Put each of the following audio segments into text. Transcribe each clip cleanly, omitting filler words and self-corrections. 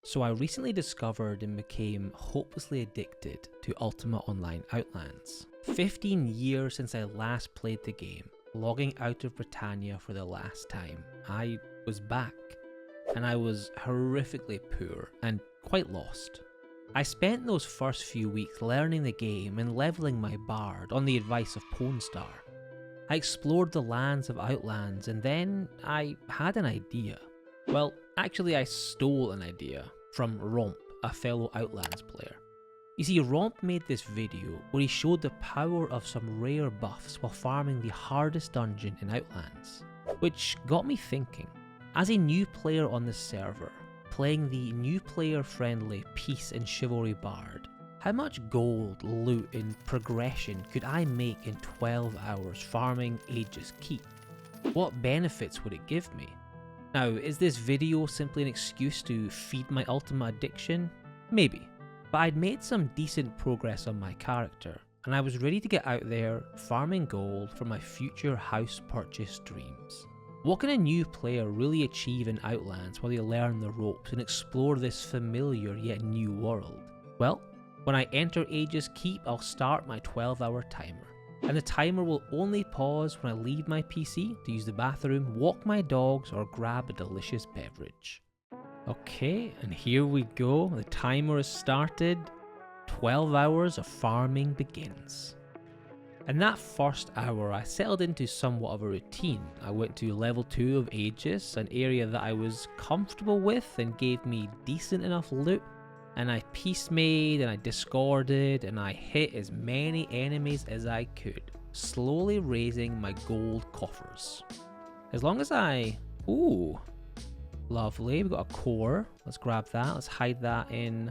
So I recently discovered and became hopelessly addicted to Ultima Online Outlands. 15 years since I last played the game, logging out of Britannia for the last time, I was back, and I was horrifically poor and quite lost. I spent those first few weeks learning the game and leveling my bard on the advice of Pawnstar. I explored the lands of Outlands and then I had an idea. Well, actually I stole an idea from Romp, a fellow Outlands player. You see, Romp made this video where he showed the power of some rare buffs while farming the hardest dungeon in Outlands, which got me thinking. As a new player on the server, playing the new player friendly Peace and Chivalry Bard, how much gold, loot and progression could I make in 12 hours farming Aegis Keep? What benefits would it give me? Now, is this video simply an excuse to feed my Ultima addiction? Maybe, but I'd made some decent progress on my character, and I was ready to get out there farming gold for my future house purchase dreams. What can a new player really achieve in Outlands while they learn the ropes and explore this familiar yet new world? Well, when I enter Aegis Keep, I'll start my 12-hour timer. And the timer will only pause when I leave my PC to use the bathroom, walk my dogs, or grab a delicious beverage. Okay, and here we go. The timer has started. 12 hours of farming begins. In that first hour, I settled into somewhat of a routine. I went to level 2 of Aegis, an area that I was comfortable with and gave me decent enough loot. And I peace made, and I discorded, and I hit as many enemies as I could, slowly raising my gold coffers. As long as ooh, lovely, we got a core, let's grab that, let's hide that in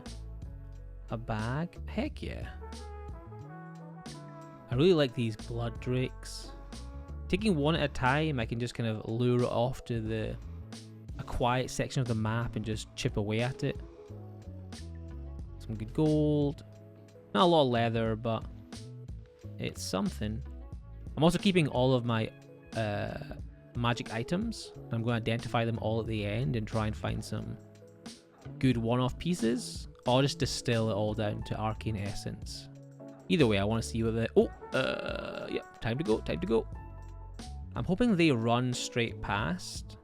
a bag, heck yeah. I really like these blood drakes. Taking one at a time, I can just kind of lure it off to a quiet section of the map and just chip away at it. Some good gold. Not a lot of leather, but it's something. I'm also keeping all of my magic items. I'm going to identify them all at the end and try and find some good one-off pieces. Or just distill it all down to arcane essence. Either way, I want to see what yeah, time to go. I'm hoping they run straight past.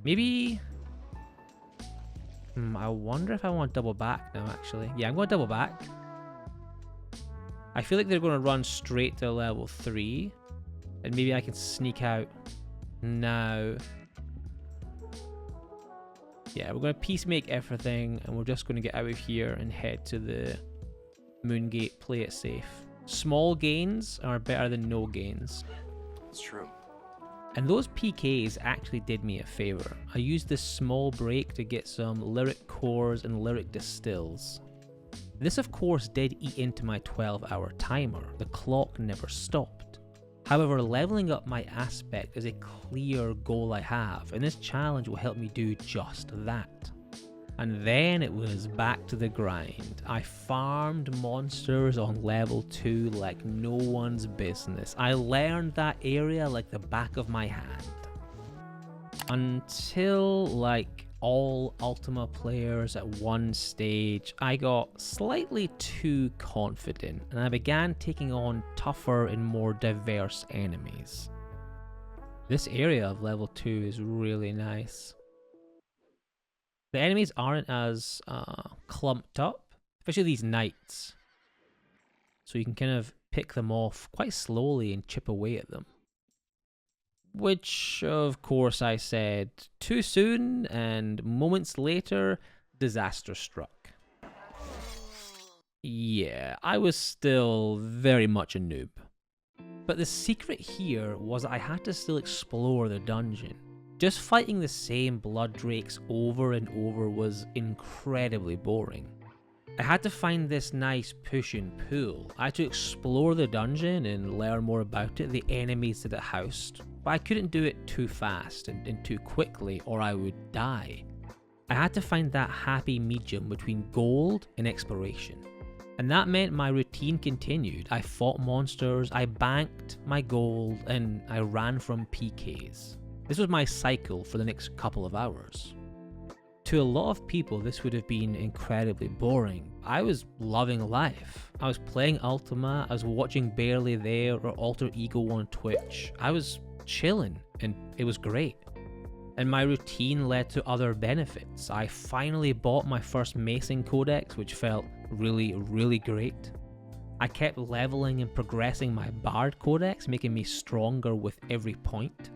Maybe... I wonder if I want to double back now, actually. Yeah, I'm going to double back. I feel like they're going to run straight to level 3. And maybe I can sneak out now. Yeah, we're going to peace make everything. And we're just going to get out of here and head to the Moongate, play it safe. Small gains are better than no gains. It's true. And those PKs actually did me a favor. I used this small break to get some lyric cores and lyric distills. This of course did eat into my 12-hour timer. The clock never stopped. However, leveling up my aspect is a clear goal I have, and this challenge will help me do just that. And then it was back to the grind. I farmed monsters on level 2 like no one's business. I learned that area like the back of my hand. Until, like all Ultima players at one stage, I got slightly too confident and I began taking on tougher and more diverse enemies. This area of level 2 is really nice. The enemies aren't as clumped up, especially these knights. So you can kind of pick them off quite slowly and chip away at them. Which, of course, I said too soon, and moments later, disaster struck. Yeah, I was still very much a noob. But the secret here was I had to still explore the dungeon. Just fighting the same blood drakes over and over was incredibly boring. I had to find this nice push and pull. I had to explore the dungeon and learn more about it, the enemies that it housed, but I couldn't do it too fast and too quickly or I would die. I had to find that happy medium between gold and exploration. And that meant my routine continued. I fought monsters, I banked my gold, and I ran from PKs. This was my cycle for the next couple of hours. To a lot of people, this would have been incredibly boring. I was loving life. I was playing Ultima, I was watching Barely There or Alter Ego on Twitch. I was chilling, and it was great. And my routine led to other benefits. I finally bought my first Macing Codex, which felt really, really great. I kept leveling and progressing my Bard Codex, making me stronger with every point.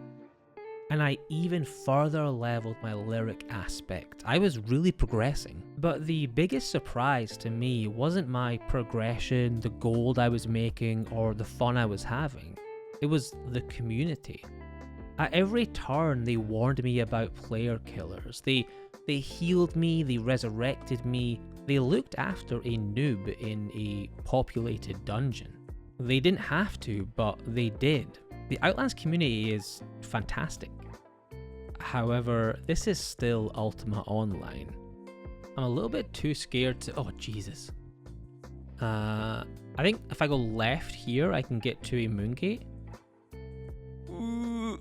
And I even further leveled my lyric aspect. I was really progressing. But the biggest surprise to me wasn't my progression, the gold I was making, or the fun I was having. It was the community. At every turn, they warned me about player killers. They healed me, they resurrected me, they looked after a noob in a populated dungeon. They didn't have to, but they did. The Outlands community is fantastic. However, this is still Ultima Online. I'm a little bit too scared to... Oh, Jesus. I think if I go left here, I can get to a Moongate. Oh,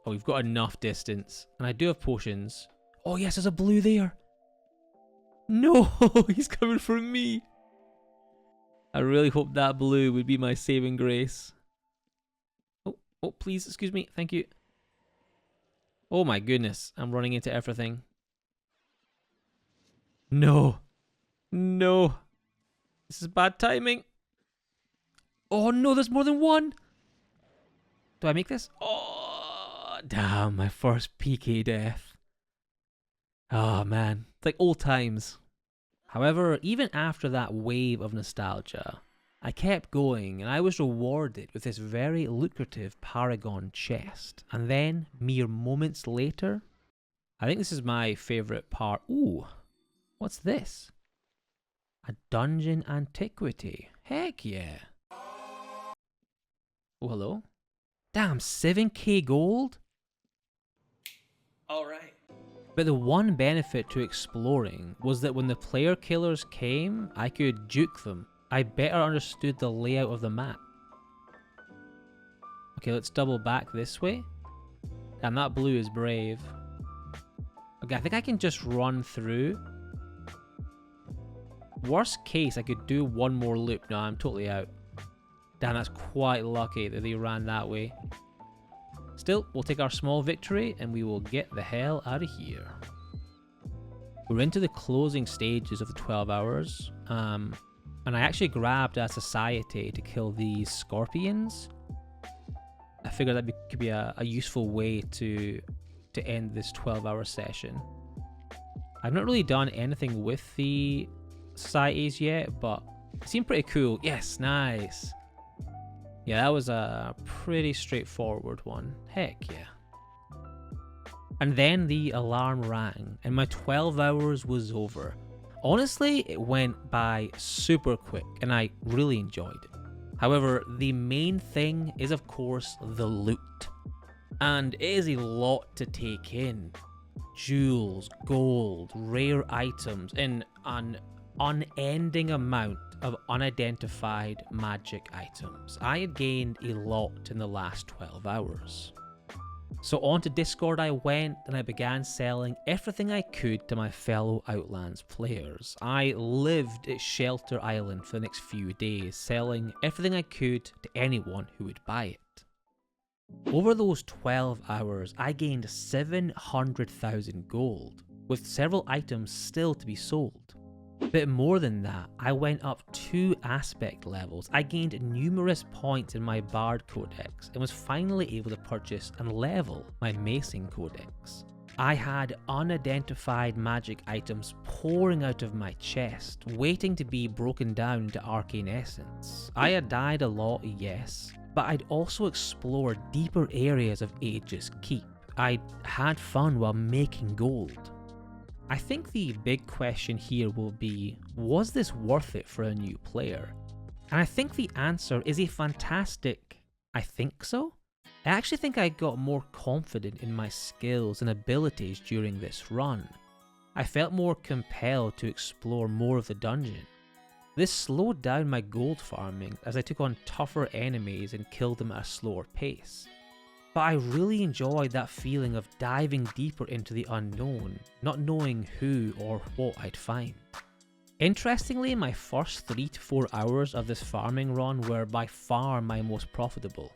we've got enough distance. And I do have potions. Oh, yes, there's a blue there. No, he's coming for me. I really hope that blue would be my saving grace. Oh, please, excuse me. Thank you. Oh my goodness, I'm running into everything. No. No. This is bad timing. Oh no, there's more than one. Do I make this? Oh, damn, my first PK death. Oh man, it's like old times. However, even after that wave of nostalgia, I kept going and I was rewarded with this very lucrative Paragon chest. And then, mere moments later, I think this is my favourite part. Ooh, what's this? A dungeon antiquity. Heck yeah. Oh, hello? Damn, 7k gold? Alright. But the one benefit to exploring was that when the player killers came, I could juke them. I better understood the layout of the map. Okay, let's double back this way. Damn, that blue is brave. Okay, I think I can just run through. Worst case, I could do one more loop. No, I'm totally out. Damn, that's quite lucky that they ran that way. Still, we'll take our small victory and we will get the hell out of here. We're into the closing stages of the 12 hours. And I actually grabbed a society to kill these scorpions. I figured that could be a useful way to end this 12-hour session. I've not really done anything with the societies yet, but it seemed pretty cool. Yes, nice. Yeah, that was a pretty straightforward one. Heck yeah. And then the alarm rang, and my 12 hours was over. Honestly, it went by super quick, and I really enjoyed it. However, the main thing is, of course, the loot. And it is a lot to take in. Jewels, gold, rare items, and an unending amount of unidentified magic items. I had gained a lot in the last 12 hours. So onto Discord I went and I began selling everything I could to my fellow Outlands players. I lived at Shelter Island for the next few days, selling everything I could to anyone who would buy it. Over those 12 hours, I gained 700,000 gold, with several items still to be sold. But more than that, I went up 2 aspect levels. I gained numerous points in my Bard Codex and was finally able to purchase and level my Macing Codex. I had unidentified magic items pouring out of my chest, waiting to be broken down into arcane essence. I had died a lot, yes, but I'd also explored deeper areas of Aegis Keep. I'd had fun while making gold. I think the big question here will be, was this worth it for a new player? And I think the answer is a fantastic, I think so? I actually think I got more confident in my skills and abilities during this run. I felt more compelled to explore more of the dungeon. This slowed down my gold farming as I took on tougher enemies and killed them at a slower pace. But I really enjoyed that feeling of diving deeper into the unknown, not knowing who or what I'd find. Interestingly, my first 3 to 4 hours of this farming run were by far my most profitable.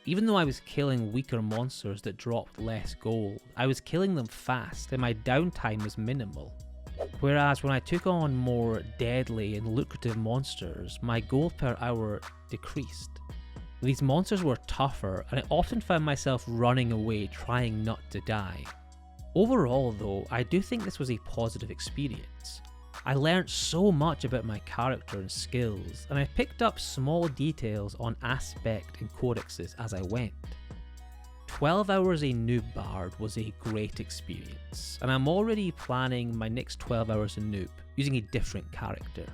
Even though I was killing weaker monsters that dropped less gold, I was killing them fast and my downtime was minimal. Whereas when I took on more deadly and lucrative monsters, my gold per hour decreased. These monsters were tougher and I often found myself running away trying not to die. Overall though, I do think this was a positive experience. I learnt so much about my character and skills, and I picked up small details on aspect and codexes as I went. 12 hours a noob bard was a great experience, and I'm already planning my next 12 hours a noob using a different character.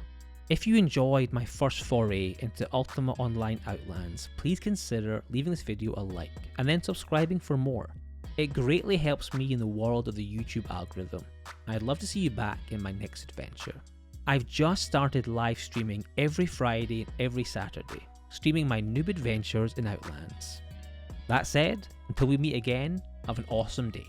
If you enjoyed my first foray into Ultima Online Outlands, please consider leaving this video a like and then subscribing for more. It greatly helps me in the world of the YouTube algorithm. I'd love to see you back in my next adventure. I've just started live streaming every Friday and every Saturday, streaming my noob adventures in Outlands. That said, until we meet again, have an awesome day.